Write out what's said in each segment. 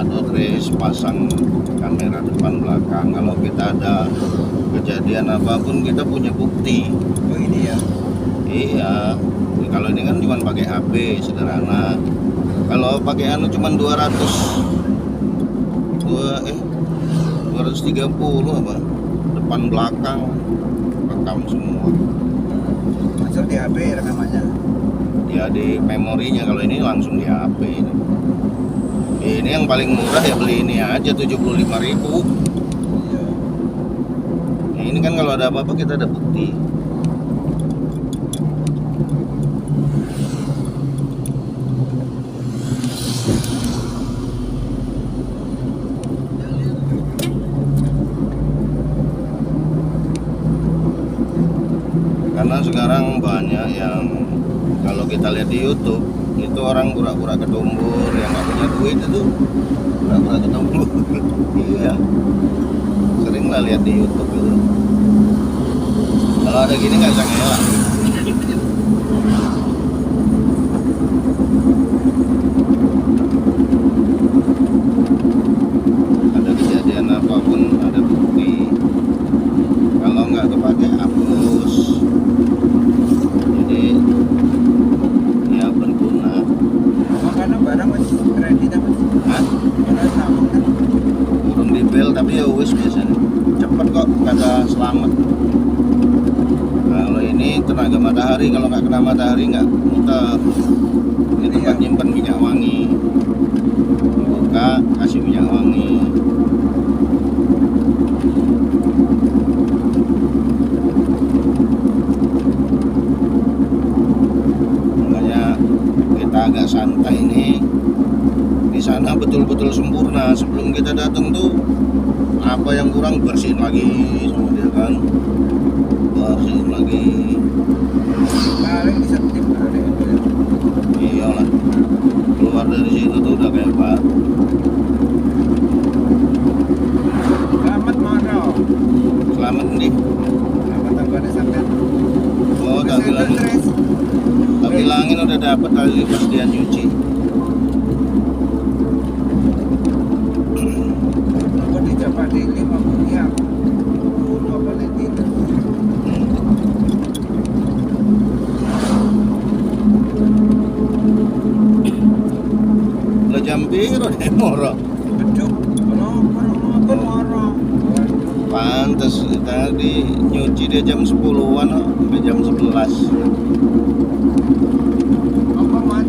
atau terus pasang kamera depan belakang. Kalau kita ada kejadian apapun kita punya bukti. Oh ini ya. Iya. Kalau ini kan cuma pakai HP sederhana. Kalau pakai anu cuma 230 apa? Depan belakang rekam semua. Masuk di HP rekamannya. Ya di memorinya, kalau ini langsung di HP ini. Ini yang paling murah ya beli ini aja 75.000. Iya. Nah, ini kan kalau ada apa-apa kita ada bukti. Karena sekarang banyak yang kalau kita lihat di YouTube itu orang pura-pura ketumbur, yang nggak punya duit itu pura-pura ketumbur. Iya, sering lah lihat di YouTube itu. Kalau ada gini nggak bisa ngelak. Ada kejadian apapun ada bukti. Kalau nggak kepake hapus. Jadi ya berguna. Karena barang masih kredit apa? Hah? Karena sama kan. Turun di bel tapi ya wis biasanya cepet kok, kata selamat. Kalau ini tenaga matahari, kalau nggak kena matahari nggak muter. Ini tempat nyimpen minyak wangi, buka kasih minyak wangi. Makanya kita agak santai nih. Di sana betul-betul sempurna. Sebelum kita datang tuh apa yang kurang bersihin lagi sama dia kan, bersihin lagi. Paling bisa tim ada itu. Iyalah, keluar dari situ tuh udah kayak baru. Selamat Maro. Selamat nih. Selamat tanggane sampean. Oh, tak bilangin udah dapet kali pas dia nyuci. Apa di Jawa di 50 ya. Dulu apa nanti itu. Lo jam piro deh moro? Beduk. Kenapa Maro? Pantes tadi nyuci dia jam 10-an sampai jam 11. Apa man?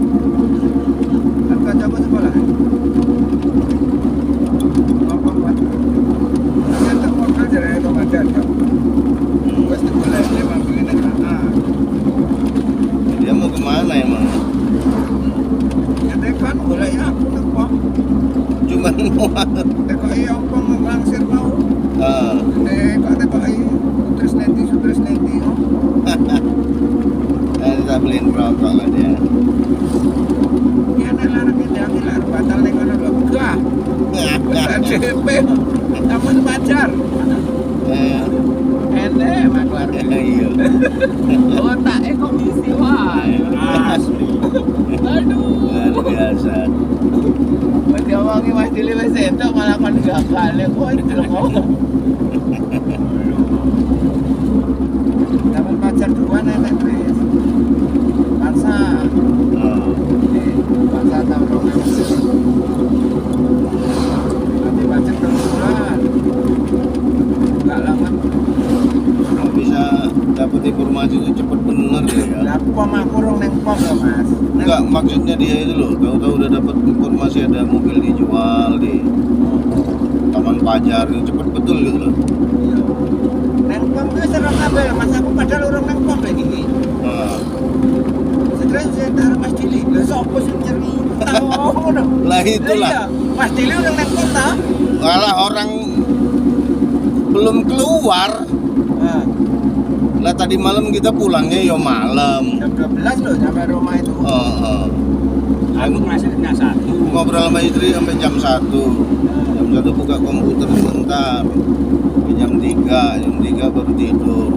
Kan kacaku sekolah. Apa man? Saya tak mau kerja dari itu ngajar kan. Gue sekolah dia mampuin negara. Dia mau kemana emang? Ya tekan boleh ya aku nekok. Cuman mau Tekok iya apa ngelangsir mau. Tekok iya. Terus nanti. kita beliin rokok lah dia. Ya nek larang ngedangi lah batal ning kono lho. Gah. DP. Tamun pacar. Enek maklar. Iya. Otake komisi wae. Asli. Aduh. Luar biasa. Dia wangi Mas Dili wis entuk malah kon gagal kok delok. Tamun pacar duluan enek wis. Pansa. Pansa tahun 2000. Nanti pacar duluan. Enggak lama. Nggak bisa dapat informasi itu cepet bener ya. Lah pom aku rong ning pom lho Mas. Enggak, maksudnya dia itu loh, tahu-tahu udah dapat informasi ada mobil dijual di Taman Pajar, itu cepet betul gitu loh. Iya. Neng pom wis ora kabeh Mas, aku padahal urung neng pom lagi iki. Nah, Sekarang saya taruh Mas Dili. Lah sapa sing nyeri? Tahu ngono. lah itulah. Iya, Mas Dili urung neng pom ta? Malah orang belum keluar. Nah, Lah tadi malam kita pulangnya ya malam. jam 12 loh sampai rumah itu. Aku masuknya 1. ngobrol sama istri sampai jam 1. Jam 1 buka komputer sebentar. Sampai jam 3 baru tidur.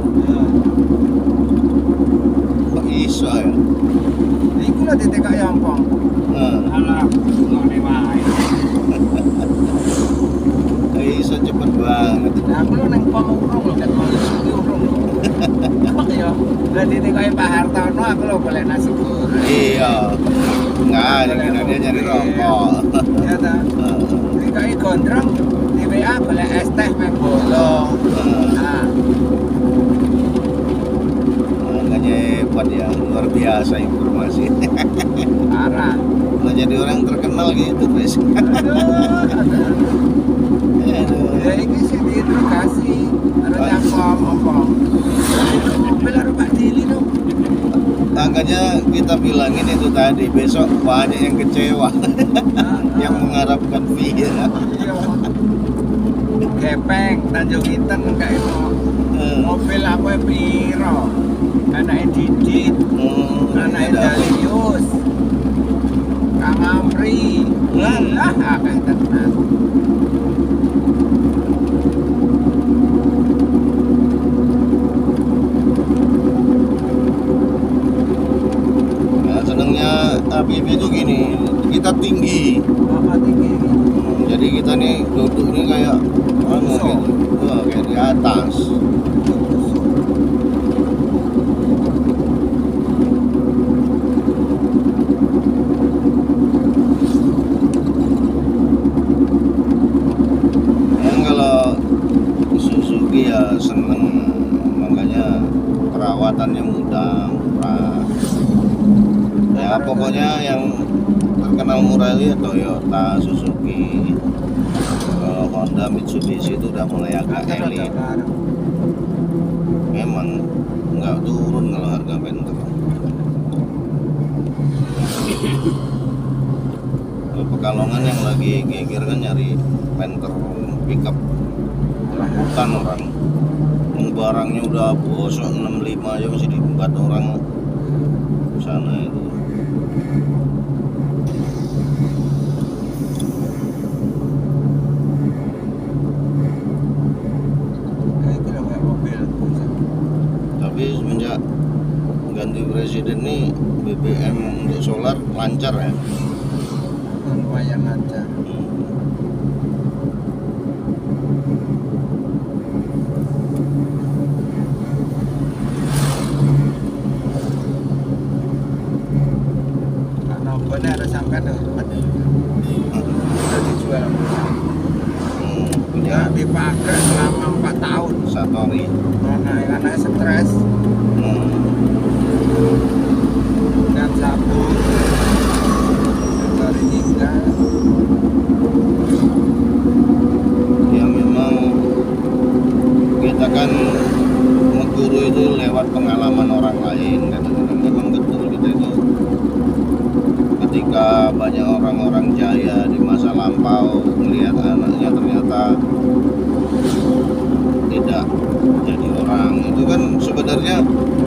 Kok iso ya? Iku lah DTK Yompong. Nah, Alah, ngono wae. banget. Nah, aku lu neng pom urung lho, kan mau suki urung lho. Kok ya? Berarti ini kayak Pak Hartono aku lo boleh nasi goreng. Iya. Enggak, kira dia nyari rokok. Ya ta. Ini kayak gondrong di WA boleh es teh main bolong. Nah, Makanya hebat ya, luar biasa informasi. parah. Lo jadi orang terkenal gitu, Chris. Aduh. Aduh. Ya ini sih diinterogasi. Harus yang pom. Itu mobil harus Pak Dili dong. Makanya kita bilangin itu tadi, besok banyak yang kecewa yang mengharapkan fee ya. Gepeng, Tanjung Inten kayak itu. Mobil apa piro? Anaknya Didit, anaknya Dalius, Kang Amri, lah akeh tenan. Nah, senangnya Habibie itu gini, kita tinggi. Apa tinggi? Jadi kita nih duduk nih kayak So. gitu. Wah, kayak di atas. Yang kalau Suzuki ya seneng, makanya perawatannya mudah, murah. Ya pokoknya yang terkenal murah itu ya Toyota, Suzuki. Kalau Honda, Mitsubishi itu udah mulai agak elit. Memang nggak turun kalau harga Panther. Kalau Pekalongan yang lagi geger kan nyari Panther pickup rebutan orang. Yang barangnya udah bosok 65 aja masih dibuat orang sana itu. Kayak kira kayak mobil. Tapi semenjak ganti presiden nih BBM untuk solar lancar ya. Lumayan aja. Karena benar harus sampai tuh. Udah dijual. Punya Ya dipakai selama 4 tahun. Satori. Karena stres dan sabun dari hingga Ya memang kita kan mengguru itu lewat pengalaman orang lain, kadang-kadang memang betul kita itu ketika banyak orang-orang jaya di masa lampau melihat anaknya ternyata tidak jadi orang, itu kan sebenarnya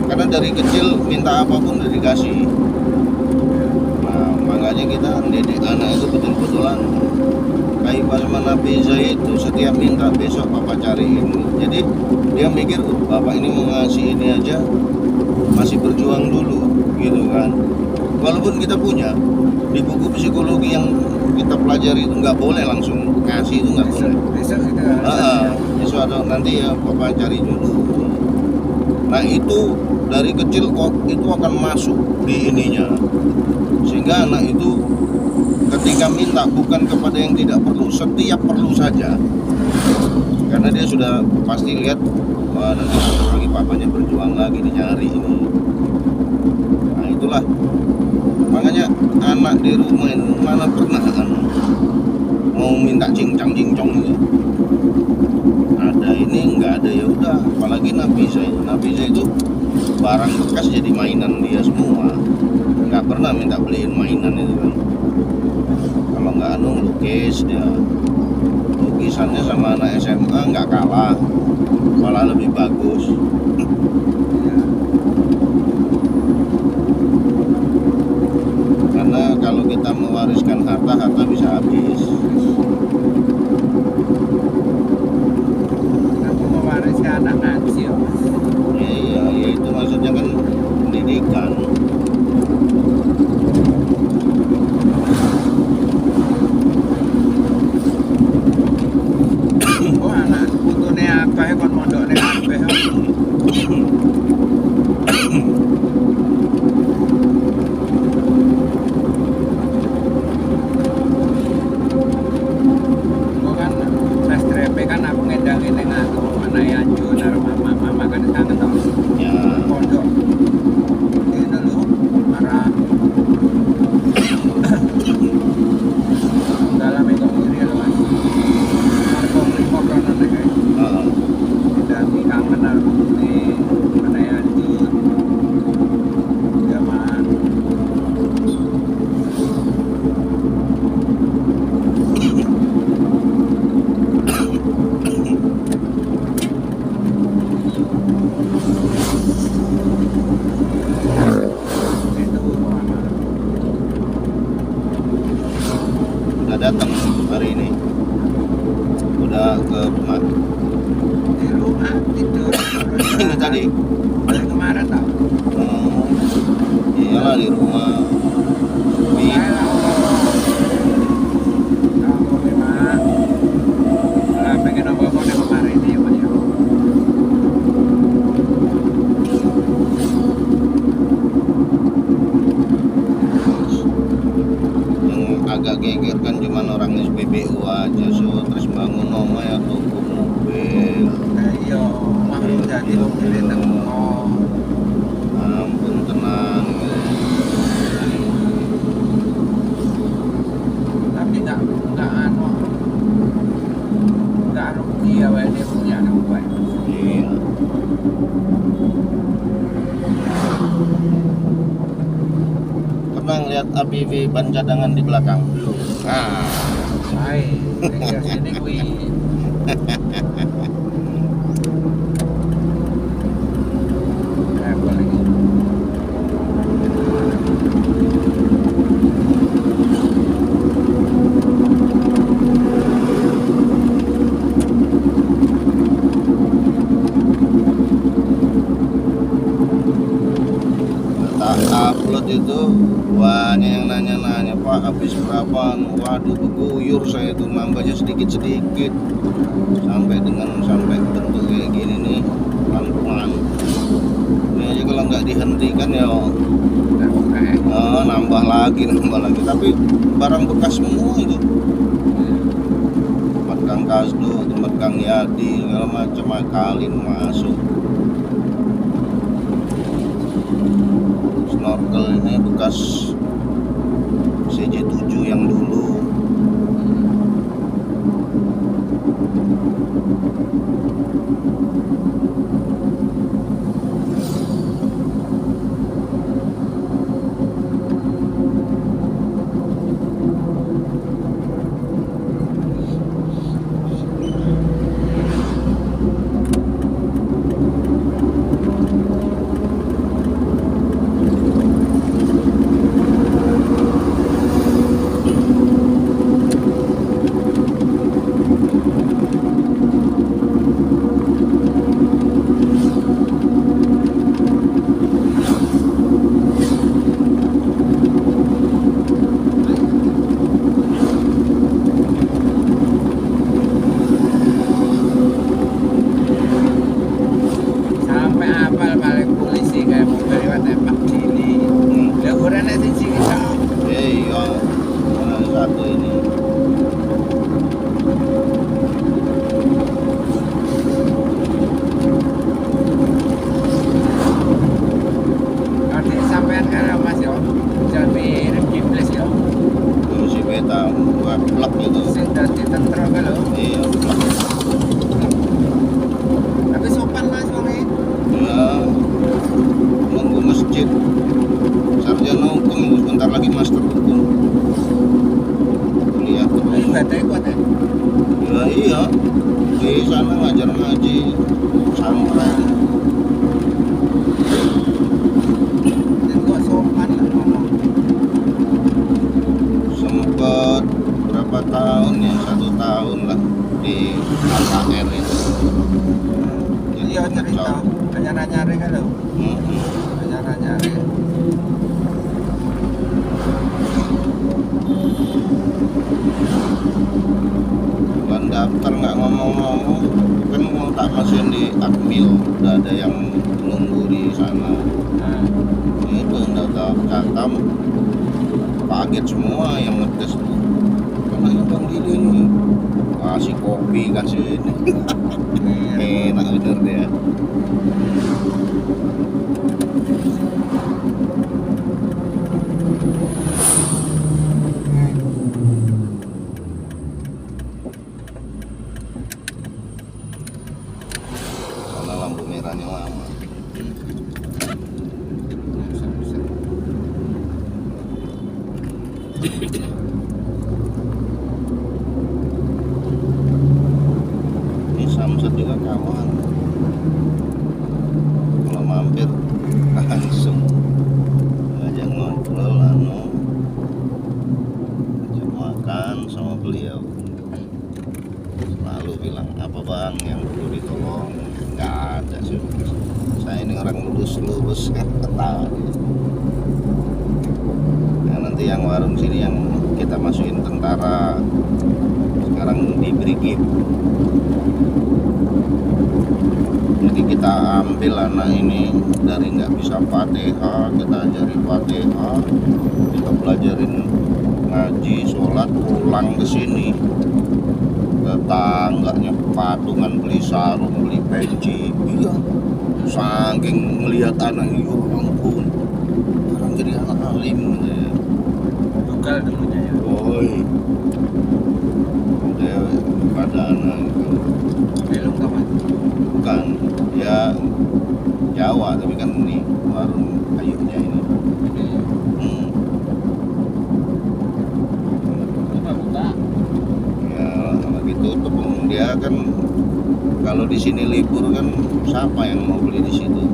karena dari kecil minta apapun udah dikasih. Nah makanya kita mendidik anak itu betul-betulan kayak pas Nabi Zaid itu setiap minta besok papa cariin. Jadi dia mikir bapak ini mau ngasih ini aja masih berjuang dulu gitu kan. Walaupun kita punya di buku psikologi yang kita pelajari itu nggak boleh langsung ngasih, itu nggak boleh. besok itu harus Besok ada nanti ya papa cari dulu. Nah itu dari kecil kok itu akan masuk di ininya, sehingga anak itu ketika minta bukan kepada yang tidak perlu, setiap perlu saja, karena dia sudah pasti lihat wah nanti lagi papanya berjuang lagi nyari ini. Nah itulah makanya anak di rumah itu mana pernah kan mau minta cincang cincong gitu. Ada ini nggak ada ya udah, apalagi Nabi Zaid itu barang bekas jadi mainan dia semua, nggak pernah minta beliin mainan itu kan. Kalau nggak lukis dia, lukisannya sama anak SMA nggak kalah, malah lebih bagus. Karena kalau kita mewariskan harta bisa habis. aku mewariskan anak ngaji ya Mas. Iya, ya itu maksudnya kan pendidikan. Oh anak dalam itu kiri loh mas. Marco Primo kan nanti kayak Heeh. tidak kangen aku di mana ya di zaman itu lama. Udah datang hari ini. Udah ke rumah. Di rumah tidur Ini tadi. balik kemarin tau. Oh, iyalah di rumah. Sepi. Kamu memang pengen apa-apa di kemarin ini Pak ya. Yang agak geger kan cuman orang SPBU aja, so terus bangun oma ya tuku mobil. Iya, makhluk jadi wong cilik tengok. Ampun tenang. Tapi nggak rugi ya wae dia punya anak baik. Iya. Pernah ngeliat ABV ban cadangan di belakang? Belum. Ah, Baik, tinggal sini kui. Apa lagi? tak upload itu banyak yang nanya-nanya, Pak habis berapa? Waduh, beguyur saya tuh nambahnya sedikit-sedikit sampai bentuk kayak gini nih, pelan-pelan. Ini aja kalau nggak dihentikan ya nambah lagi tapi barang bekas semua itu, tempat Kang Kasdo, tempat Kang Yadi, segala macam akalin masuk. Snorkel ini bekas CJ7 yang dulu. Iya, di sana ngajar ngaji pesantren. Itu sopan lah ngomong. Sempet berapa tahun ya, 1 tahun lah di AKR itu. Iya cerita, nyari kan lo, nyari. Bukan daftar nggak ngomong-ngomong, kan mau tak masukin di Akmil, udah ada yang nunggu di sana. Itu udah catam, kaget semua yang ngetes tuh. Karena yang Bang Didi ini kasih kopi, kasih ini enak bener dia. Ini Samsat juga kawan. Kalau mampir langsung ajak ngobrol, ajak makan sama beliau. Selalu bilang, apa bang yang perlu ditolong? Nggak ada sih. Saya ini orang lurus ketawa. Nah, nanti yang warung sini yang kita masukin tentara, sekarang di Brigif. Jadi kita ambil anak ini dari nggak bisa Fatihah, kita ajarin Fatihah, kita pelajarin ngaji, sholat, pulang ke sini. Tetangganya patungan beli sarung, beli peci. Iya, saking ngelihat anak ini, ya ampun, orang jadi anak alim gitu ya. Lokal dulunya ya. Woi, udah pada anak itu Belum kapan? bukan ya Jawa, tapi kan ini warung kayunya ini. Buka. Ya lagi tutup, dia kan kalau di sini libur kan siapa yang mau beli di situ.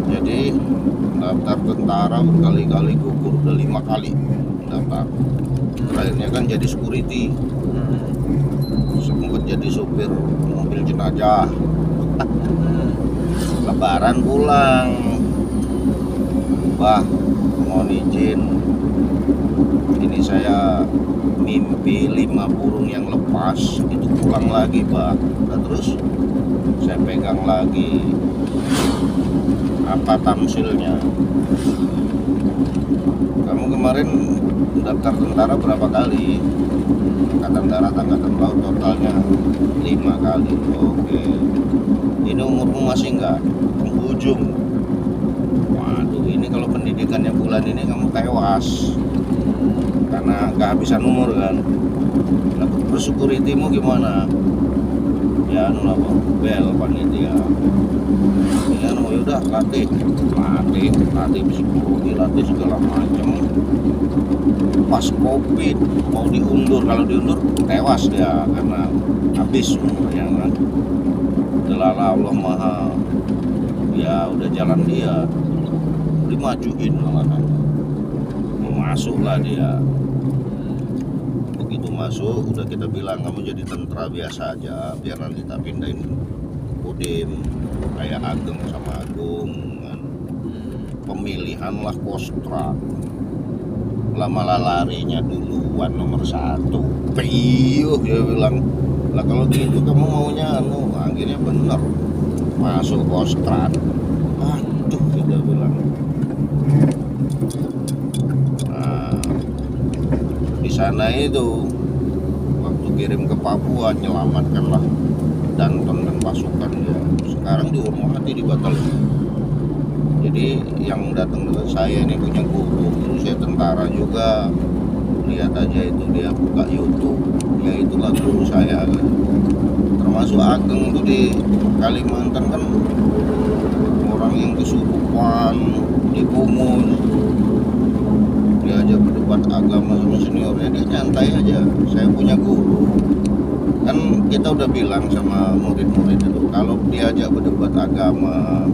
Jadi daftar tentara berkali-kali gugur, udah 5 kali daftar. Terakhirnya kan jadi security, sempat jadi supir mobil jenazah. Lebaran pulang, Bah, mohon izin, ini saya mimpi 5 burung yang lepas itu pulang lagi, Bah. Nah, terus saya pegang lagi apa tamsilnya. Kamu kemarin daftar tentara berapa kali? Angkatan darat, angkatan laut, totalnya 5 kali. Oke, ini umurmu masih enggak penghujung. Waduh, ini kalau pendidikannya bulan ini kamu tewas karena kehabisan umur kan. Nah, terus securitymu gimana? Ya apa? Bel panitia. Ya udah latih psikologi, latih segala macam. Pas COVID mau diundur, kalau diundur tewas dia karena habis umurnya kan. Delala Allah Maha, ya udah jalan dia dimajuin malahan. Masuklah dia. Begitu masuk udah kita bilang kamu jadi tentara biasa aja, biar nanti kita pindahin Kodim kayak Ageng sama Agung kan. Pemilihan lah Kostrat, malah larinya duluan nomor 1. Piyuh dia bilang, lah kalau gitu kamu maunya akhirnya bener masuk Kostrat. Aduh, kita bilang. Nah, di sana itu waktu kirim ke Papua nyelamatkanlah Danton dan pasukan dia. Sekarang dihormati, dibatalkan. Jadi yang datang dengan saya ini punya guru saya tentara juga. Lihat aja itu dia buka YouTube, ya itulah guru saya kan. Termasuk Ageng itu di Kalimantan kan orang yang kesurupan, dikumun, diajak berdebat agama sama seniornya, dia nyantai aja. Saya punya guru, kan kita udah bilang sama murid-murid itu kalau diajak berdebat agama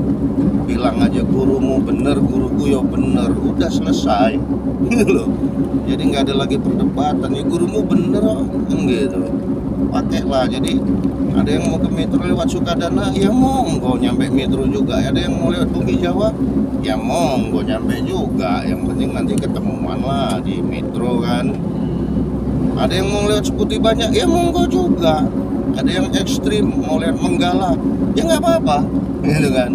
bilang aja gurumu bener, guruku ya bener, udah selesai gitu loh. Jadi nggak ada lagi perdebatan, ya gurumu bener kan gitu, pakailah. Jadi ada yang mau ke Metro lewat Sukadana, ya monggo nyampe Metro juga. Ada yang mau lewat Bumi Jawa, ya monggo nyampe juga. Yang penting nanti ketemuan lah di Metro kan. Ada yang mau lewat Seputih Banyak, ya monggo juga. Ada yang ekstrim mau lewat Menggala, ya nggak apa-apa gitu kan.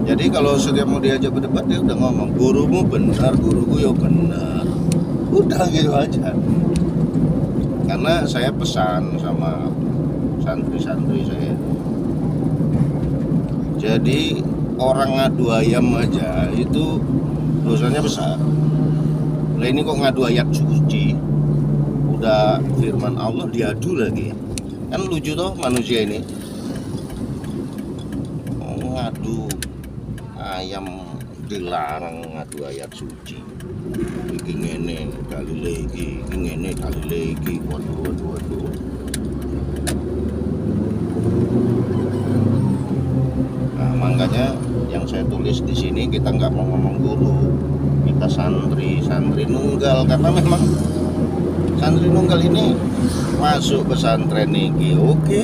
Jadi kalau setiap mau diajak berdebat dia udah ngomong gurumu benar, guruku ya benar, udah gitu aja. Karena saya pesan sama santri-santri saya, jadi orang ngadu ayam aja itu dosanya besar. Lah ini kok ngadu ayat suci, udah firman Allah diadu lagi, kan lucu toh manusia ini. Ngadu ayam dilarang ngadu ayat suci. Iki ngene dalile iki ngene dalile iki. Waduh. Nah, makanya yang saya tulis di sini kita nggak mau ngomong guru, kita santri nunggal, karena memang santri nunggal ini masuk pesantren iki oke,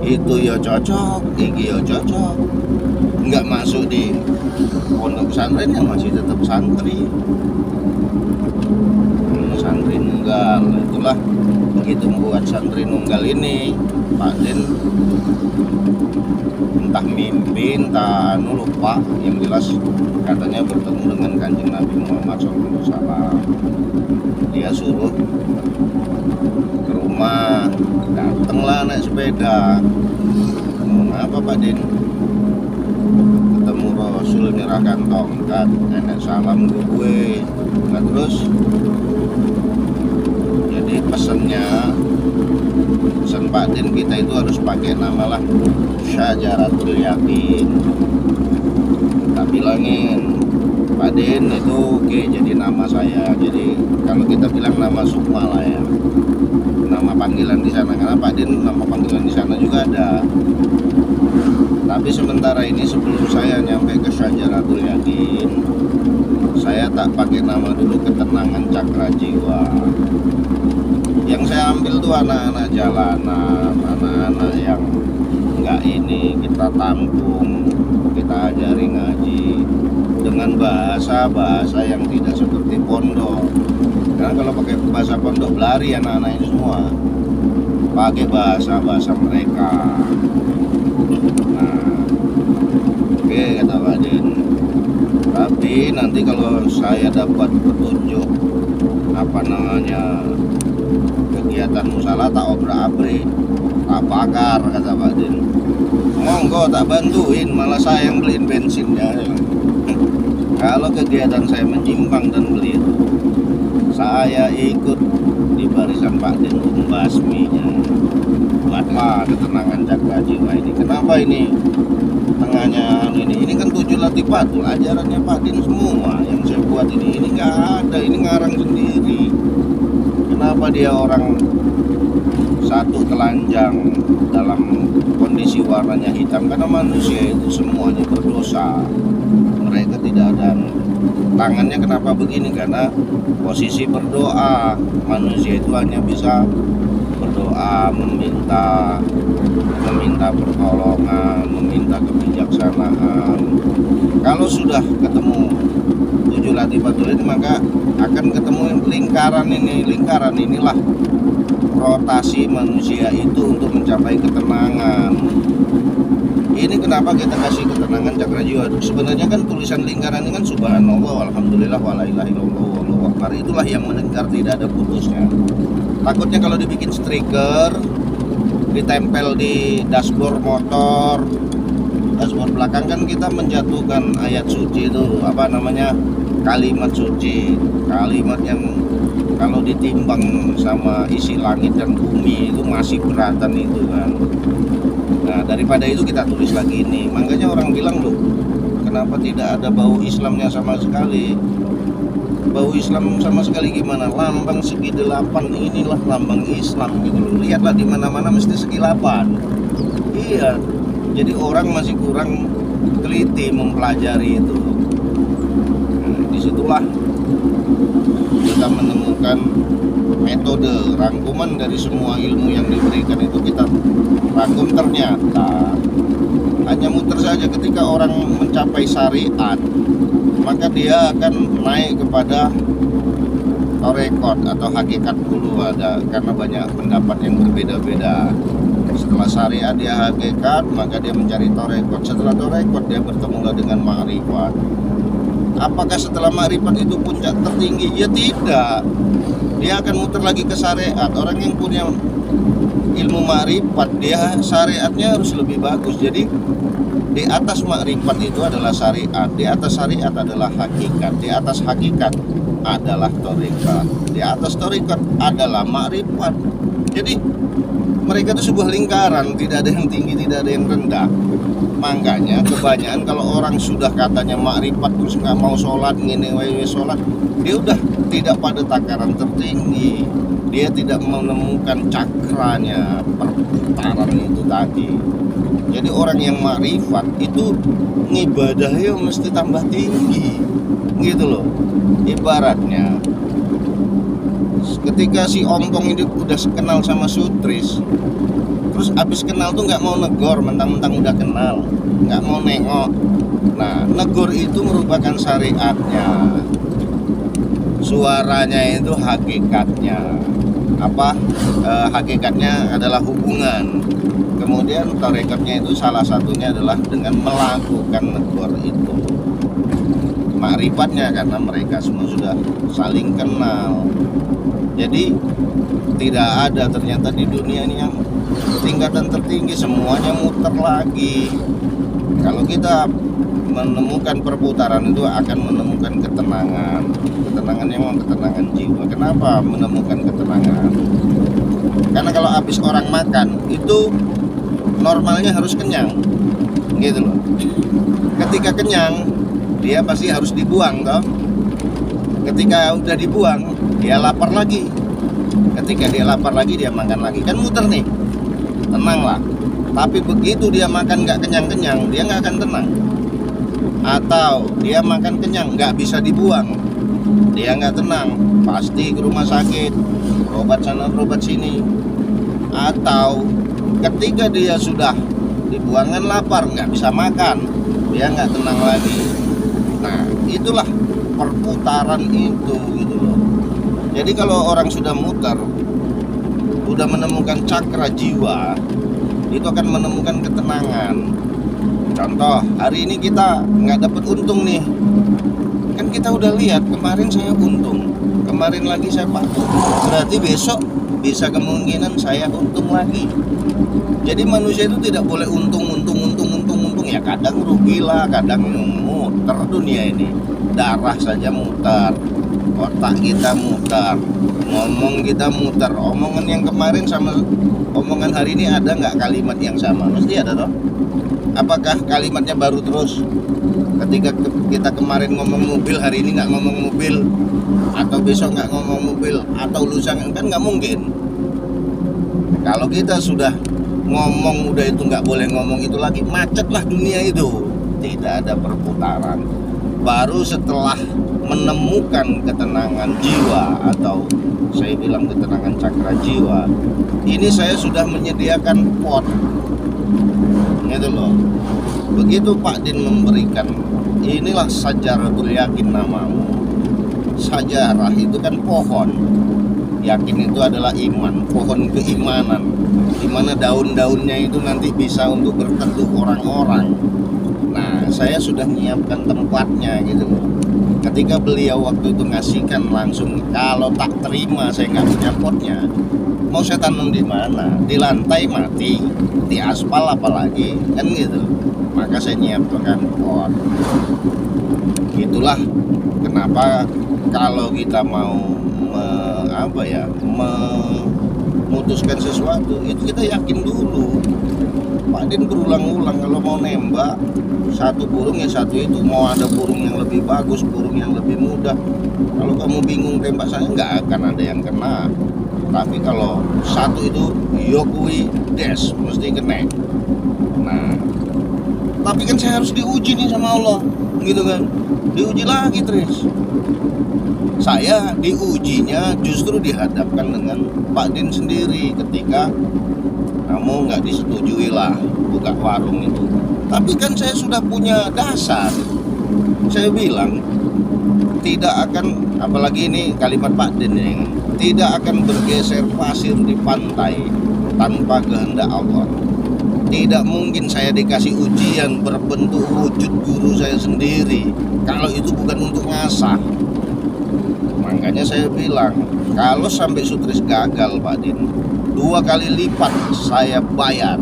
itu ya cocok, iki ya cocok. Nggak masuk di pondok pesantren yang masih tetap santri. Santri nunggal, itulah begitu membuat santri nunggal ini Pak Din entah mimpi entah lupa, yang jelas katanya bertemu dengan Kanjeng Nabi Muhammad SAW. Dia suruh ke rumah, datanglah naik sepeda. Apa Pak Din? Ketemu Rasul nyerahkan tongkat, nenek salam ke gue. Nah, terus jadi pesan Pak Din kita itu harus pakai nama lah Syajaratul Yakin. Kita bilangin Pak Din itu oke, jadi nama saya. Jadi kalau kita bilang nama Sukma lah ya, nama panggilan di sana, karena Pak Din nama panggilan di sana juga ada. Tapi sementara ini sebelum saya nyampe ke Syajaratul Yakin, saya tak pakai nama dulu, Ketenangan Cakra Jiwa. Yang saya ambil tuh anak-anak jalanan, anak-anak yang enggak ini, kita tampung, kita ajari ngaji dengan bahasa yang tidak seperti pondok. Karena kalau pakai bahasa pondok belari anak-anak ini semua, pakai bahasa mereka. Nah, oke kata Pak Din. Tapi nanti kalau saya dapat petunjuk kegiatan musalah tak obrak-abrik, tak bakar kata Pak Din. Monggo tak bantuin, malah saya yang beliin bensinnya. Kalau kegiatan saya menyimpang dan keliru, saya ikut di barisan Pak Din membasminya. Buatlah Ketenangan Cakra Jiwa ini. Kenapa ini tengahnya ini kan 7 Latifatul, ajarannya Pak Din semua. Yang saya buat ini nggak ada, ini ngarang sendiri. Kenapa dia orang satu telanjang dalam kondisi warnanya hitam? Karena manusia itu semuanya berdosa. Mereka tidak ada tangannya. Kenapa begini? Karena posisi berdoa. Manusia itu hanya bisa berdoa, meminta pertolongan, meminta kebijaksanaan. Kalau sudah ketemu 7 Latifatul ini, maka akan ketemu lingkaran inilah rotasi manusia itu untuk mencapai ketenangan. Ini kenapa kita kasih Ketenangan Cakra Jiwa? Sebenarnya kan tulisan lingkaran ini kan subhanallah, alhamdulillah, wala ilaha illallah, wallahu akbar. Itulah yang melingkar, tidak ada putusnya. Takutnya kalau dibikin stiker, ditempel di dashboard motor, dashboard belakang, kan kita menjatuhkan ayat suci itu, kalimat suci, kalimat yang kalau ditimbang sama isi langit dan bumi itu masih beratan itu kan. Nah, daripada itu kita tulis lagi ini. Makanya orang bilang, loh, kenapa tidak ada bau Islamnya sama sekali? Bau Islam sama sekali gimana? Lambang segi 8 inilah lambang Islam gitu loh. Lihatlah di mana-mana mesti segi 8. Iya. Jadi orang masih kurang teliti mempelajari itu. Nah, disitulah kita menemukan metode rangkuman dari semua ilmu yang diberikan itu. Kita rangkum, ternyata hanya muter saja. Ketika orang mencapai syariat, maka dia akan naik kepada torekot atau hakikat dulu ada, karena banyak pendapat yang berbeda-beda. Setelah syariat dia hakikat, maka dia mencari torekot. Setelah torekot dia bertemu dengan ma'rifat. Apakah setelah ma'rifat itu puncak tertinggi? Ya tidak. Dia akan muter lagi ke syariat. Orang yang punya ilmu ma'rifat, dia syariatnya harus lebih bagus. Jadi di atas ma'rifat itu adalah syariat, di atas syariat adalah hakikat, di atas hakikat adalah thariqah, di atas tarekat adalah makrifat. Jadi mereka itu sebuah lingkaran, tidak ada yang tinggi, tidak ada yang rendah. Makanya kebanyakan kalau orang sudah katanya makrifat terus nggak mau sholat, ngene wae sholat, dia udah tidak pada takaran tertinggi. Dia tidak menemukan cakranya, perputaran itu tadi. Jadi orang yang makrifat itu ngibadahnya mesti tambah tinggi, gitu loh. Ibaratnya ketika si Ompong ini udah kenal sama Sutris, terus abis kenal tuh nggak mau negor, mentang-mentang udah kenal, nggak mau nengok. Nah, negor itu merupakan syariatnya, suaranya itu hakikatnya apa? Hakikatnya adalah hubungan. Kemudian tarekatnya itu salah satunya adalah dengan melakukan negor itu. Makrifatnya karena mereka semua sudah saling kenal. Jadi tidak ada ternyata di dunia ini yang tingkatan tertinggi, semuanya muter lagi. Kalau kita menemukan perputaran itu akan menemukan ketenangan. Ketenangan yang memang ketenangan jiwa. Kenapa menemukan ketenangan? Karena kalau habis orang makan itu normalnya harus kenyang, gitu loh. Ketika kenyang dia pasti harus dibuang toh. Ketika udah dibuang dia lapar lagi. Ketika dia lapar lagi dia makan lagi, kan muter nih. Tenang lah. Tapi begitu dia makan nggak kenyang-kenyang, dia nggak akan tenang. Atau dia makan kenyang nggak bisa dibuang, dia nggak tenang, pasti ke rumah sakit, berobat sana berobat sini. Atau ketika dia sudah dibuangkan lapar, nggak bisa makan, dia nggak tenang lagi. Nah, itulah perputaran itu, gitu loh. Jadi kalau orang sudah muter, sudah menemukan cakra jiwa, itu akan menemukan ketenangan. Contoh, hari ini kita nggak dapat untung nih, kan kita udah lihat kemarin saya untung, kemarin lagi saya patuh, berarti besok bisa kemungkinan saya untung lagi. Jadi manusia itu tidak boleh untung ya, kadang rugilah, kadang muter dunia ini. Darah saja muter, otak kita muter, ngomong kita muter. Omongan yang kemarin sama omongan hari ini ada nggak kalimat yang sama? Mesti ada toh. Apakah kalimatnya baru terus? Ketika kita kemarin ngomong mobil, hari ini nggak ngomong mobil, atau besok nggak ngomong mobil, atau lusa, kan nggak mungkin. Kalau kita sudah ngomong udah itu nggak boleh ngomong itu lagi, macetlah dunia itu, tidak ada perputaran. Baru setelah menemukan ketenangan jiwa, atau saya bilang ketenangan cakra jiwa, ini saya sudah menyediakan pot, gitu loh. Begitu Pak Din memberikan, inilah sajaratul yakin namamu. Sajarah itu kan pohon, yakin itu adalah iman, pohon keimanan, dimana daun-daunnya itu nanti bisa untuk berteduh orang-orang. Nah, saya sudah menyiapkan tempatnya, gitu loh. Ketika beliau waktu itu ngasihkan langsung, kalau tak terima saya nggak punya potnya, mau saya tanam di mana? Di lantai mati, di aspal apalagi, kan gitu. Maka saya nyiapkan pot. Itulah kenapa kalau kita mau memutuskan sesuatu itu kita yakin dulu. Pak Din berulang-ulang kalau mau nembak satu burung ya satu itu, mau ada burung yang lebih bagus, burung yang lebih mudah. Kalau kamu bingung tembak saya, nggak akan ada yang kena. Tapi kalau satu itu yokui des mesti kena. Nah, tapi kan saya harus diuji nih sama Allah, gitu kan? Diuji lagi terus. Saya diujinya justru dihadapkan dengan Pak Din sendiri ketika kamu nggak disetujui lah buka warung itu. Tapi kan saya sudah punya dasar. Saya bilang tidak akan, apalagi ini kalimat Pak Din yang tidak akan bergeser pasir di pantai tanpa kehendak Allah. Tidak mungkin saya dikasih ujian berbentuk wujud guru saya sendiri kalau itu bukan untuk ngasah. Makanya saya bilang, kalau sampai Sutris gagal Pak Din, 2 kali lipat saya bayar.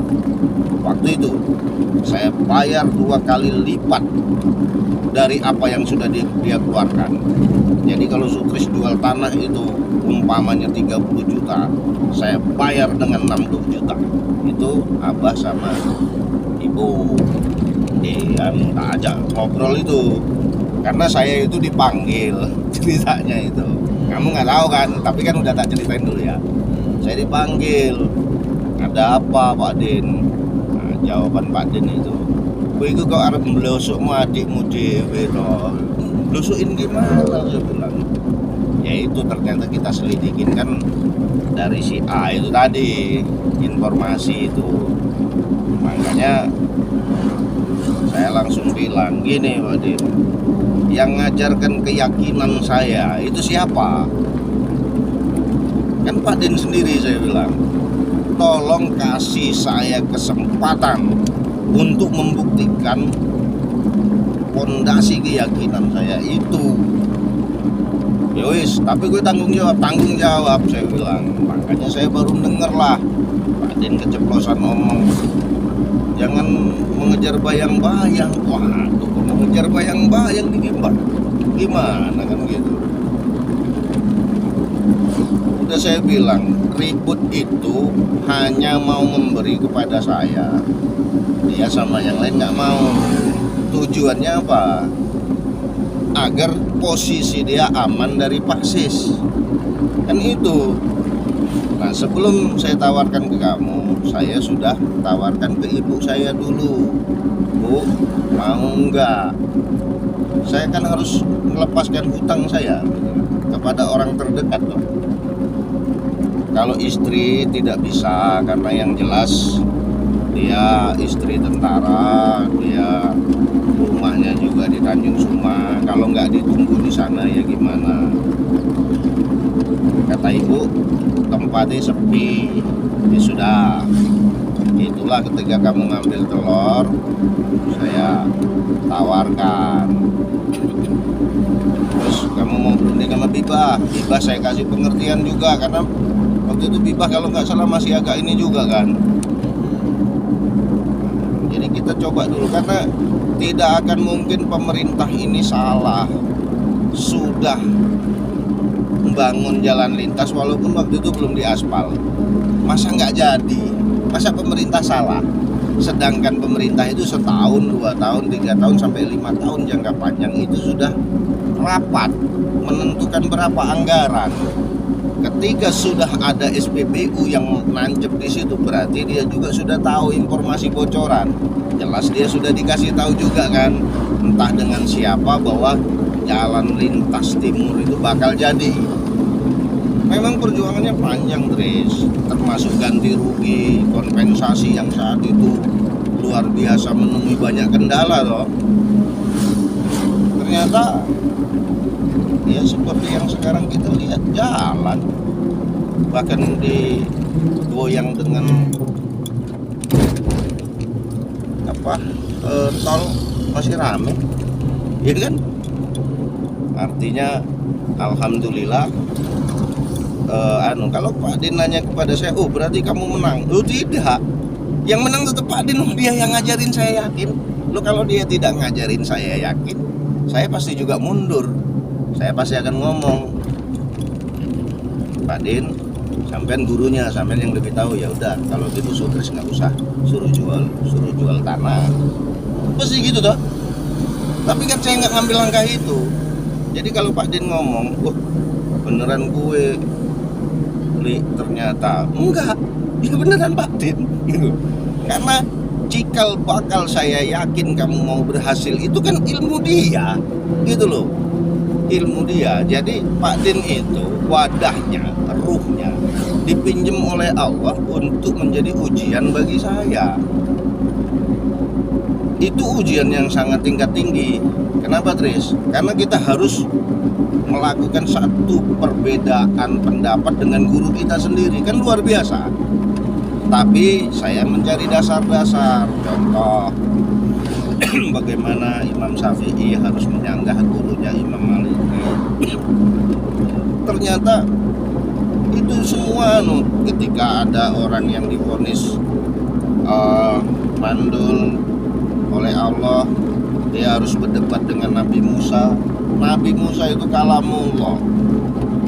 Waktu itu saya bayar 2 kali lipat dari apa yang sudah dia keluarkan. Jadi kalau Sutris jual tanah itu umpamanya 30 juta, saya bayar dengan 60 juta. Itu Abah sama Ibu tak ajak ngobrol itu. Karena saya itu dipanggil ceritanya itu. Kamu nggak tahu kan, tapi kan udah tak ceritain dulu ya. Saya dipanggil, ada apa Pak Din? Nah, jawaban Pak Din itu, kowe iku kok arep mblosokmu adikmu dhewe to. Blusukin gimana, saya bilang. Ya itu ternyata kita selidikin kan dari si A itu tadi, informasi itu. Makanya saya langsung bilang gini Pak Din, yang ngajarkan keyakinan saya itu siapa? Kan Pak Din sendiri, saya bilang. Tolong kasih saya kesempatan untuk membuktikan pondasi keyakinan saya itu. Yowis, tapi gue tanggung jawab, saya bilang. Makanya saya baru denger lah Pak Din keceplosan ngomong, jangan mengejar bayang-bayang. Waduh, mengejar bayang-bayang gimana kan gitu. Udah saya bilang, ribut itu hanya mau memberi kepada saya, dia sama yang lain nggak mau. Tujuannya apa? Agar posisi dia aman dari Pak Sis, kan itu. Nah, sebelum saya tawarkan ke kamu, saya sudah tawarkan ke ibu saya dulu. Bu, mau nggak? Saya kan harus melepaskan hutang saya kepada orang terdekat loh. Kalau istri tidak bisa, karena yang jelas dia istri tentara, dia rumahnya juga di Tanjung Suma. Kalau nggak ditunggu di sana ya gimana? Kata ibu, tempatnya sepi. Ya sudah, itulah ketika kamu ngambil telur, saya tawarkan. Terus kamu mau berunding sama Bibah saya kasih pengertian juga, karena waktu itu Bibah kalau nggak salah masih agak ini juga kan. Jadi kita coba dulu, karena tidak akan mungkin pemerintah ini salah. Sudah membangun jalan lintas walaupun waktu itu belum diaspal. Masa nggak jadi? Masa pemerintah salah? Sedangkan pemerintah itu setahun, 2 tahun, 3 tahun, sampai 5 tahun jangka panjang itu sudah rapat menentukan berapa anggaran. Ketika sudah ada SPBU yang nancep di situ, berarti dia juga sudah tahu informasi bocoran. Jelas dia sudah dikasih tahu juga kan, entah dengan siapa, bahwa jalan lintas timur itu bakal jadi. Memang perjuangannya panjang, Tris, termasuk ganti rugi, kompensasi yang saat itu luar biasa menemui banyak kendala loh. Ternyata ya seperti yang sekarang kita lihat, jalan bahkan digoyang dengan tol masih rame, ya kan? Artinya alhamdulillah. Kalau Pak Din nanya kepada saya, oh berarti kamu menang? Oh tidak, yang menang tetap Pak Din, dia yang ngajarin, saya yakin. Kalau dia tidak ngajarin, saya yakin saya pasti juga mundur. Saya pasti akan ngomong, Pak Din, sampean gurunya, sampean yang lebih tahu, ya udah kalau gitu Sutris nggak usah suruh jual tanah, pasti gitu toh. Tapi kan saya nggak ngambil langkah itu. Jadi kalau Pak Din ngomong, wah beneran gue ternyata enggak, ya beneran Pak Din gitu. Karena cikal bakal saya yakin kamu mau berhasil itu kan ilmu dia gitu loh, ilmu dia. Jadi Pak Din itu wadahnya, ruhnya dipinjam oleh Allah untuk menjadi ujian bagi saya. Itu ujian yang sangat tingkat tinggi. Kenapa, Tris? Karena kita harus melakukan satu perbedaan pendapat dengan guru kita sendiri, kan luar biasa. Tapi saya mencari dasar-dasar. Contoh bagaimana Imam Syafi'i harus menyanggah gurunya Imam Malik. Ternyata itu semua ketika ada orang yang divonis mandul oleh Allah, dia harus berdebat dengan Nabi Musa. Nabi Musa itu kalamullah,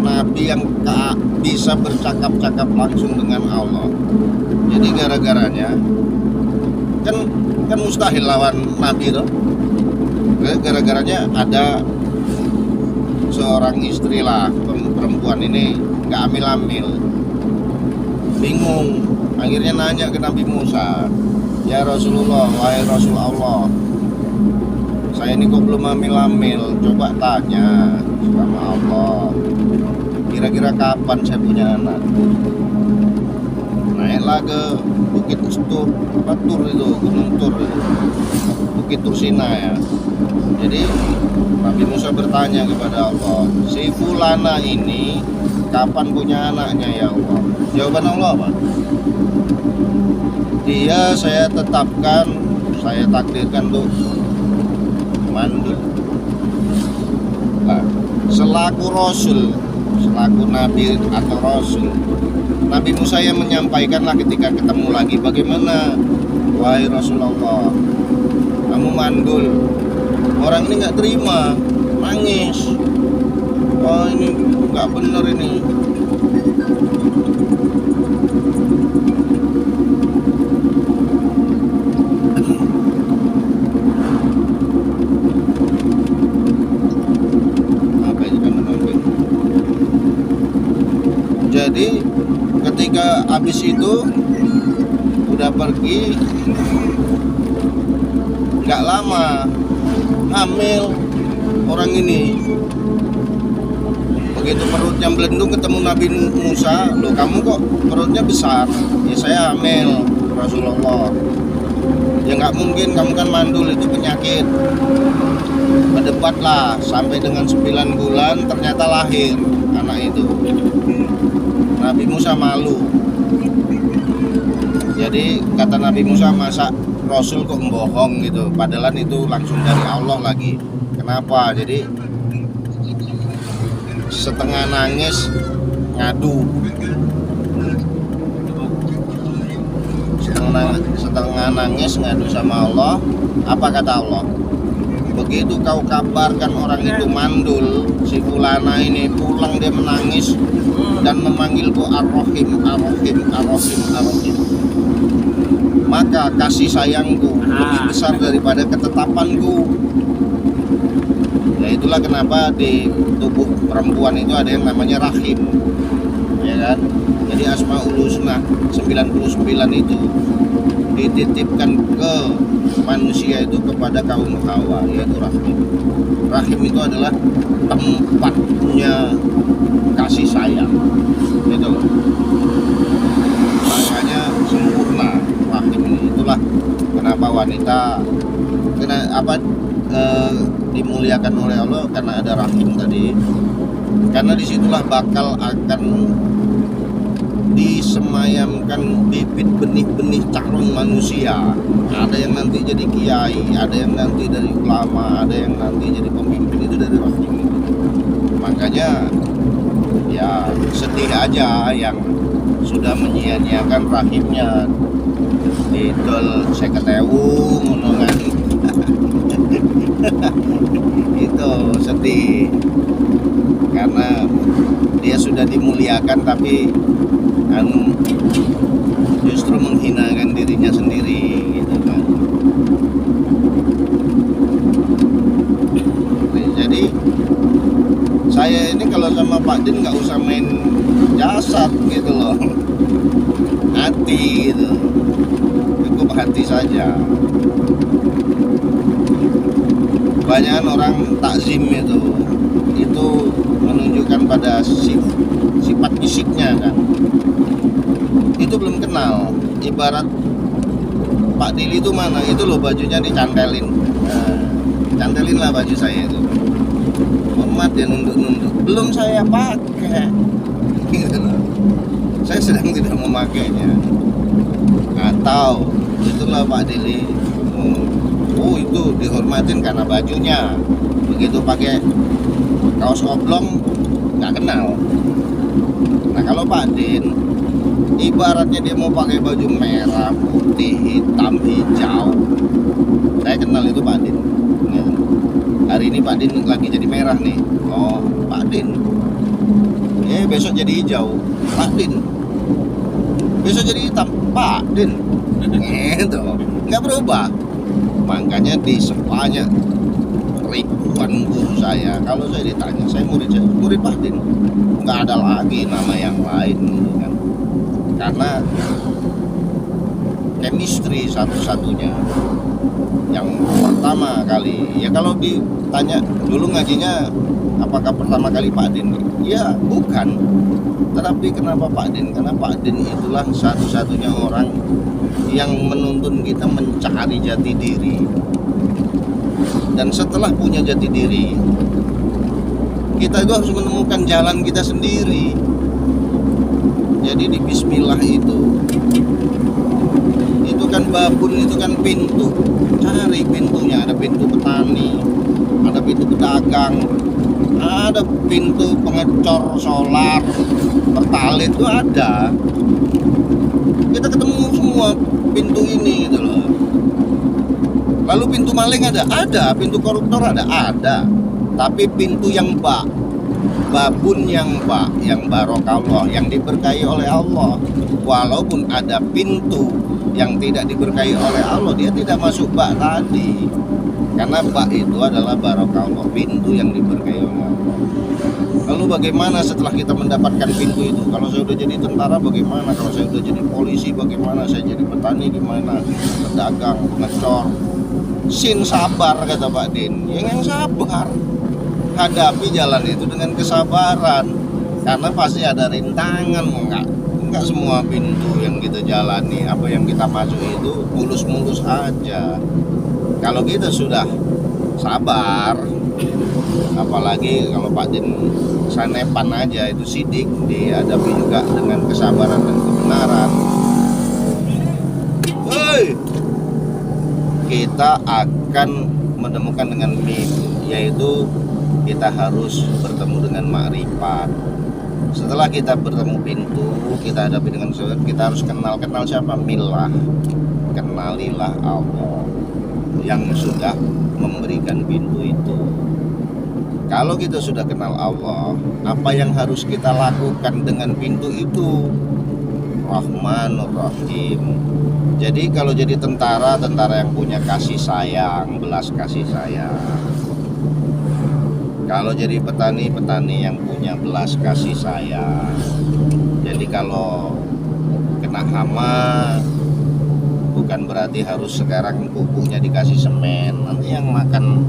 Nabi yang bisa bercakap-cakap langsung dengan Allah. Jadi gara-garanya kan mustahil lawan Nabi tuh. Gara-garanya ada seorang istri lah, perempuan ini nggak amil-amil, bingung, akhirnya nanya ke Nabi Musa, ya Rasulullah, wahai Rasul Allah, saya ini kok belum amil-amil, coba tanya sama Allah, kira-kira kapan saya punya anak. Naiklah ke Bukit Tur itu, Gunung Tur itu, Bukit Tursina ya. Jadi Nabi Musa bertanya kepada Allah, si fulana ini kapan punya anaknya ya Allah? Jawaban Allah apa? Dia saya tetapkan, saya takdirkan tuh mandul. Nah, selaku Rasul, selaku Nabi atau Rasul, Nabi Musa yang menyampaikanlah ketika ketemu lagi, bagaimana wahai Rasulullah, kamu mandul. Orang ini nggak terima, nangis. Wah, ini nggak bener ini. Apa itu kan menangis? Jadi ketika habis itu udah pergi, nggak lama hamil orang ini. Begitu perutnya belendung ketemu Nabi Musa, loh kamu kok perutnya besar? Ya saya hamil Rasulullah. Ya nggak mungkin, kamu kan mandul, itu penyakit. Berdebatlah sampai dengan 9 bulan, ternyata lahir anak itu. Nabi Musa malu. Jadi kata Nabi Musa, masa Rasul kok bohong gitu, padahal itu langsung dari Allah lagi. Kenapa? Jadi setengah nangis ngadu, setengah nangis ngadu sama Allah. Apa kata Allah? Begitu kau kabarkan orang itu mandul, si fulana ini pulang, dia menangis dan memanggilku Ar-Rahim, Ar-Rahim, Ar-Rahim, Ar-Rahim, maka kasih sayangku lebih besar daripada ketetapanku. Ya itulah kenapa di tubuh perempuan itu ada yang namanya rahim, ya kan? Jadi Asmaul Husna 99 itu dititipkan ke manusia itu kepada kaum Hawa, yaitu rahim. Rahim itu adalah tempatnya kasih sayang, gitu loh. Makanya sempurna rahim ini. Itulah kenapa wanita dimuliakan oleh Allah, karena ada rahim tadi. Karena disitulah bakal akan disemayamkan bibit benih-benih calon manusia. Ada yang nanti jadi kiai, ada yang nanti dari ulama, ada yang nanti jadi pemimpin, itu dari rahim. Makanya ya sedih aja yang sudah menyia-nyiakan rahimnya. Idol seketewu ngomongan itu sedih, karena dia sudah dimuliakan tapi justru menghinakan dirinya sendiri gitu kan. Jadi saya ini kalau sama Pak Din nggak usah main jasad gitu loh, hati gitu, cukup hati saja. Kebanyakan orang takzim itu menunjukkan pada sifat fisiknya kan. Itu belum kenal. Ibarat Pak Dili itu mana? Itu loh bajunya dicantelin. Nah, cantelin lah baju saya itu. Hormat dia nunduk-nunduk. Belum saya pakai. Gitu loh. Saya sedang tidak memakainya. Atau itulah Pak Dili. Oh, itu dihormatin karena bajunya. Begitu pakai kaos oblong nggak kenal. Nah kalau Pak Din, ibaratnya dia mau pakai baju merah, putih, hitam, hijau, saya kenal itu Pak Din. Ya. Hari ini Pak Din lagi jadi merah nih. Oh, Pak Din. Besok jadi hijau, Pak Din. Besok jadi hitam, Pak Din. Gitu, nggak berubah. Makanya di sebanyak ribuan guru saya, kalau saya ditanya, saya murid Pak Din, nggak ada lagi nama yang lain gitu kan. Karena chemistry satu-satunya yang pertama kali. Ya kalau ditanya dulu ngajinya apakah pertama kali Pak Din, ya bukan. Tetapi kenapa Pak Din? Karena Pak Din itulah satu-satunya orang yang menuntun kita mencari jati diri. Dan setelah punya jati diri, kita itu harus menemukan jalan kita sendiri. Jadi di bismillah itu kan babun, itu kan pintu. Cari pintunya, ada pintu petani, ada pintu pedagang, ada pintu pengecor solar, pertalit itu ada. Kita ketemu semua pintu ini gitu loh. Lalu pintu maling ada, pintu koruptor ada. Tapi pintu yang babun yang barokallah, yang diberkahi oleh Allah. Walaupun ada pintu yang tidak diberkahi oleh Allah, dia tidak masuk bak tadi. Karena bak itu adalah barokallah, pintu yang diberkahi oleh Allah. Lalu bagaimana setelah kita mendapatkan pintu itu? Kalau saya udah jadi tentara bagaimana? Kalau saya udah jadi polisi bagaimana? Saya jadi petani gimana? Pedagang, pengecor. Sin sabar kata Pak Din. Yang sabar. Hadapi jalan itu dengan kesabaran. Karena pasti ada rintangan. Enggak semua pintu yang kita jalani, apa yang kita masuk itu mulus-mulus aja. Kalau kita sudah sabar, apalagi kalau Pak Din sanepan aja itu sidik, dihadapi juga dengan kesabaran dan kebenaran, kita akan menemukan dengan yaitu kita harus bertemu dengan makrifat. Setelah kita bertemu pintu, kita hadapi dengan kita harus kenal siapa? Milah. Kenalilah Allah yang sudah memberikan pintu itu. Kalau kita sudah kenal Allah, apa yang harus kita lakukan dengan pintu itu? Rahmanur Rahim. Jadi kalau jadi tentara yang punya kasih sayang, belas kasih sayang. Kalau jadi petani yang punya belas kasih sayang. Jadi kalau kena hama, bukan berarti harus sekarang pupuknya dikasih semen. Nanti yang makan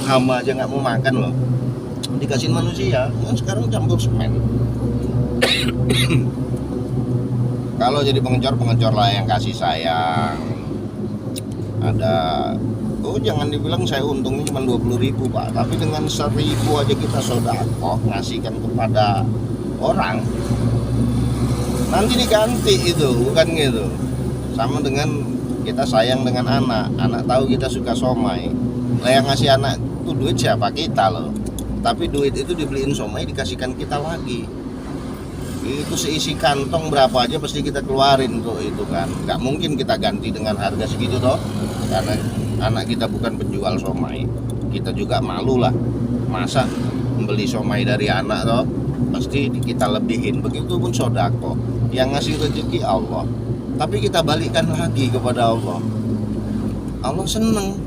hama aja nggak mau makan loh, dikasih manusia. Yang sekarang campur semen. Kalau jadi pengecor lah yang kasih sayang. Ada, jangan dibilang saya untungnya cuma 20.000 Pak, tapi dengan 1.000 aja kita sedekah ngasihkan kepada orang, nanti diganti itu, bukan gitu. Sama dengan kita sayang dengan anak tahu kita suka somai, lah yang ngasih anak itu duit siapa? Kita loh. Tapi duit itu dibeliin somai dikasihkan kita lagi. Itu seisi kantong berapa aja pasti kita keluarin tuh itu kan. Gak mungkin kita ganti dengan harga segitu toh, karena anak kita bukan penjual somai. Kita juga malu lah, masa membeli somai dari anak toh, pasti kita lebihin. Begitupun sodako, yang ngasih rezeki Allah, tapi kita balikan lagi kepada Allah. Allah seneng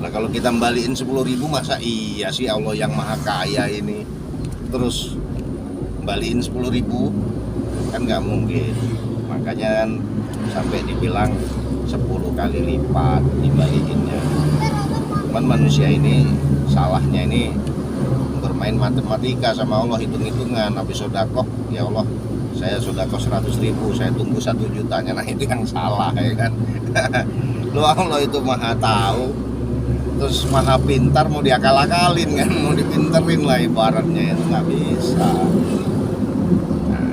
lah kalau kita balikin 10.000. Masa iya sih Allah yang maha kaya ini terus balikin 10.000? Kan nggak mungkin. Makanya kan sampai dibilang 10 kali lipat dibalikinnya. Cuman manusia ini salahnya ini bermain matematika sama Allah, hitung-hitungan. Habis sodakoh, ya Allah saya sodakoh 100.000, saya tunggu 1 jutanya. Nah itu yang salah ya kan. Lu Allah itu maha tahu, terus maha pintar, mau diakal-akalin kan, mau dipinterin lah ibaratnya, itu nggak bisa.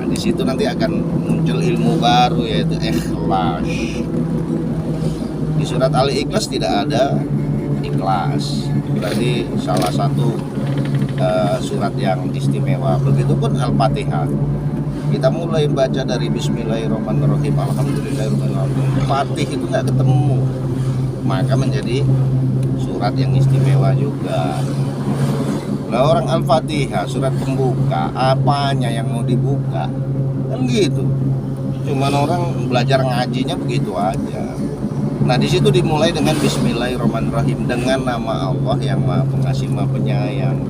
Di situ nanti akan muncul ilmu baru, yaitu ikhlas. Di surat Al-Ikhlas tidak ada ikhlas. Berarti salah satu surat yang istimewa. Begitupun Al-Fatihah. Kita mulai baca dari Bismillahirrahmanirrahim, Alhamdulillahirrahmanirrahim. Fatih itu nggak ketemu, maka menjadi surat yang istimewa juga. Nah, orang Al-Fatihah surat pembuka, apanya yang mau dibuka? Kan gitu. Cuman orang belajar ngajinya begitu aja. Nah, di situ dimulai dengan Bismillahirrahmanirrahim, dengan nama Allah yang Maha Pengasih Maha Penyayang.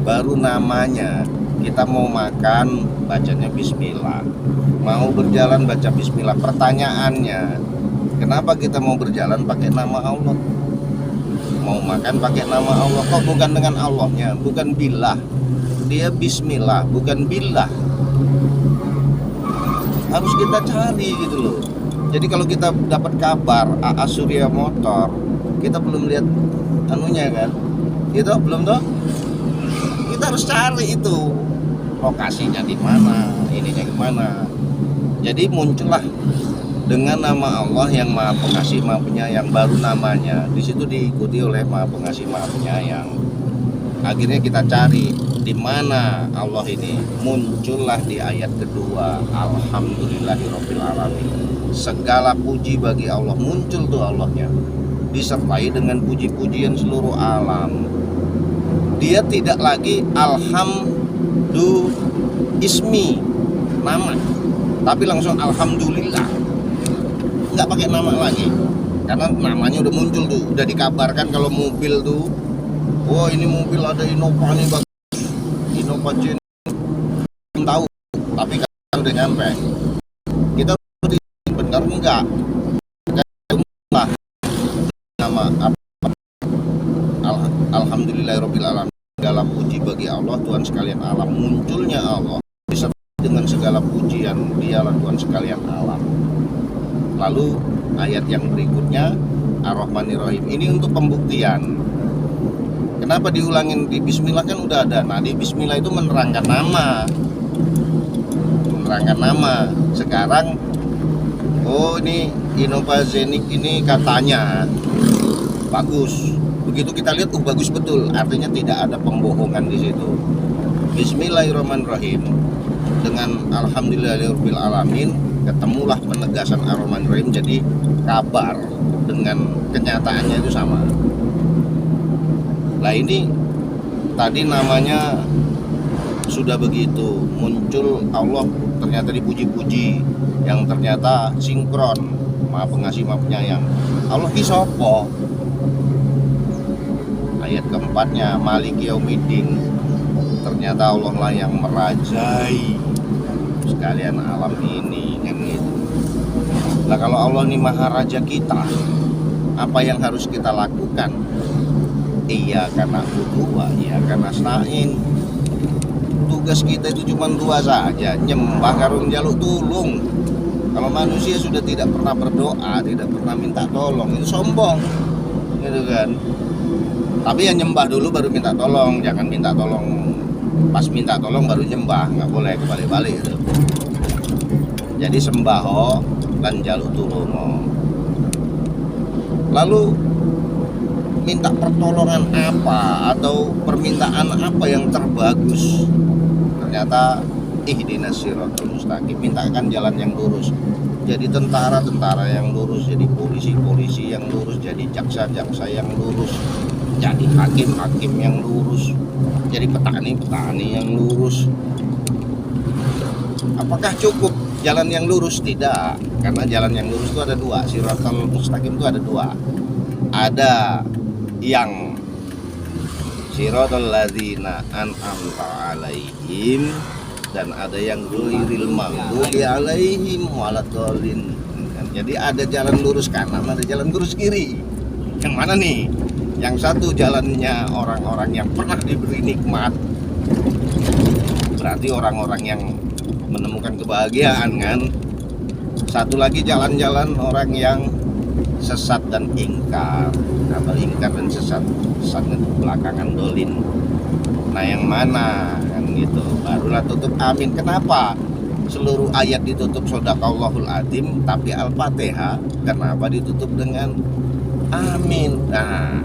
Baru namanya. Kita mau makan bacanya Bismillah, mau berjalan baca Bismillah. Pertanyaannya, kenapa kita mau berjalan pakai nama Allah, mau makan pakai nama Allah? Kok bukan dengan Allahnya, bukan billah? Dia Bismillah, bukan billah. Harus kita cari gitu loh. Jadi kalau kita dapat kabar AA Surya Motor, kita belum lihat anunya kan, gitu belum toh? Kita harus cari itu lokasinya di mana, ininya gimana. Jadi muncullah dengan nama Allah yang Maha Pengasih Maha Penyayang, baru namanya. Di situ diikuti oleh Maha Pengasih Maha Penyayang. Akhirnya kita cari di mana Allah ini. Muncullah di ayat kedua, Alhamdulillahirabbil alamin. Segala puji bagi Allah, muncul tuh Allahnya. Disertai dengan puji-pujian seluruh alam. Dia tidak lagi ismi nama, tapi langsung alhamdulillah, nggak pakai nama lagi, karena namanya udah muncul tuh, udah dikabarkan. Kalau mobil tuh, oh ini mobil ada Innova nih bagus, Innova Gen, belum tahu, tapi kan udah nyampe. Kita benar enggak nama apa? Alhamdulillahirabbil alamin. Segala puji bagi Allah, Tuhan sekalian alam. Munculnya Allah disertai dengan segala pujian, dialah Tuhan sekalian alam. Lalu ayat yang berikutnya Ar-Rahmanir-Rahim. Ini untuk pembuktian. Kenapa diulangin? Di Bismillah kan udah ada. Nah, di Bismillah itu menerangkan nama. Menerangkan nama. Sekarang oh ini Innova Zenik ini katanya bagus. Begitu kita lihat, bagus betul. Artinya tidak ada pembohongan di situ. Bismillahirrahmanirrahim dengan Alhamdulillahirabbil alamin, ketemulah penegasan Ar-Rahmanir-Rahim. Jadi kabar dengan kenyataannya itu sama. Nah ini tadi namanya sudah begitu, muncul Allah ternyata dipuji-puji, yang ternyata sinkron, Maha Pengasih Maha Penyayang. Allah ki sopo? Ayat keempatnya, Maliki Yaumiddin. Ternyata Allah lah yang merajai sekalian alam ini, kan gitu. Nah kalau Allah ini Maha Raja kita, apa yang harus kita lakukan? Iya karena berdua, iya karena nasta'in. Tugas kita itu cuma dua saja, nyembah karung jaluk tulung. Kalau manusia sudah tidak pernah berdoa, tidak pernah minta tolong, itu sombong, gitu kan. Tapi yang nyembah dulu baru minta tolong, jangan minta tolong pas minta tolong baru nyembah, nggak boleh kebalik-balik itu. Jadi sembaho dan jaluk tulung. Lalu minta pertolongan apa atau permintaan apa yang terbagus? Ternyata ihdinas siratal mustaqim, mintakan jalan yang lurus. Jadi tentara-tentara yang lurus, jadi polisi-polisi yang lurus, jadi jaksa-jaksa yang lurus, jadi hakim-hakim yang lurus, jadi petani-petani yang lurus. Apakah cukup jalan yang lurus? Tidak, karena jalan yang lurus itu ada dua. Siratal mustaqim itu ada dua. Ada yang siratal ladzina an'amta alaihim, dan ada yang ghairil maghdubi alaihim waladdallin. Jadi ada jalan lurus kanan, ada jalan lurus kiri. Yang mana nih? Yang satu jalannya orang-orang yang pernah diberi nikmat, berarti orang-orang yang menemukan kebahagiaan kan. Satu lagi jalan-jalan orang yang sesat dan ingkar, atau ingkar dan sesat, sesatnya belakangan dolin. Nah yang mana kan gitu, barulah tutup amin. Kenapa seluruh ayat ditutup shadaqallahul adzim, tapi Al-Fatihah kenapa ditutup dengan Amin. Nah,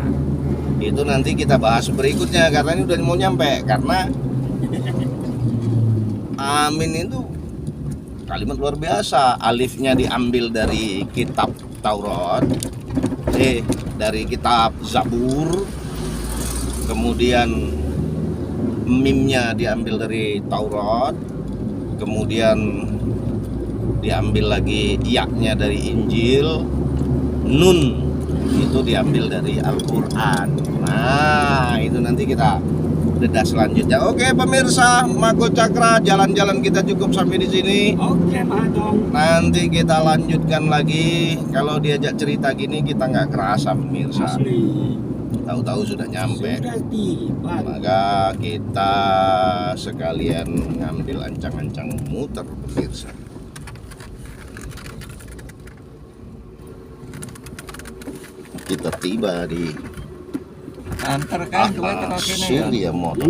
itu nanti kita bahas berikutnya karena ini udah mau nyampe. Karena amin itu kalimat luar biasa. Alifnya diambil dari kitab Taurat, dari kitab Zabur, kemudian mimnya diambil dari Taurat, kemudian diambil lagi yaknya dari Injil, nun itu diambil dari Al-Quran. Nah itu nanti kita bedah selanjutnya. Oke pemirsa Mako Cakra, jalan-jalan kita cukup sampai di sini. Oke, Madong. Nanti kita lanjutkan lagi. Kalau diajak cerita gini kita nggak kerasa pemirsa. Asli. Tahu-tahu sudah nyampe. Sudah tiba. Maka kita sekalian ngambil ancang-ancang muter pemirsa. Kita tiba di Antar kan dua kita kene ya. Surya Motor.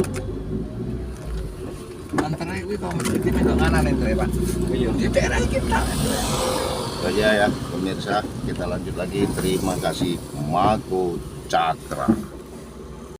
Antar kuwi kok mesti itu kanan itu ya, Pak. Iya. Di daerah kita. Saja ya pemirsa, kita lanjut lagi. Terima kasih Mako Cakra.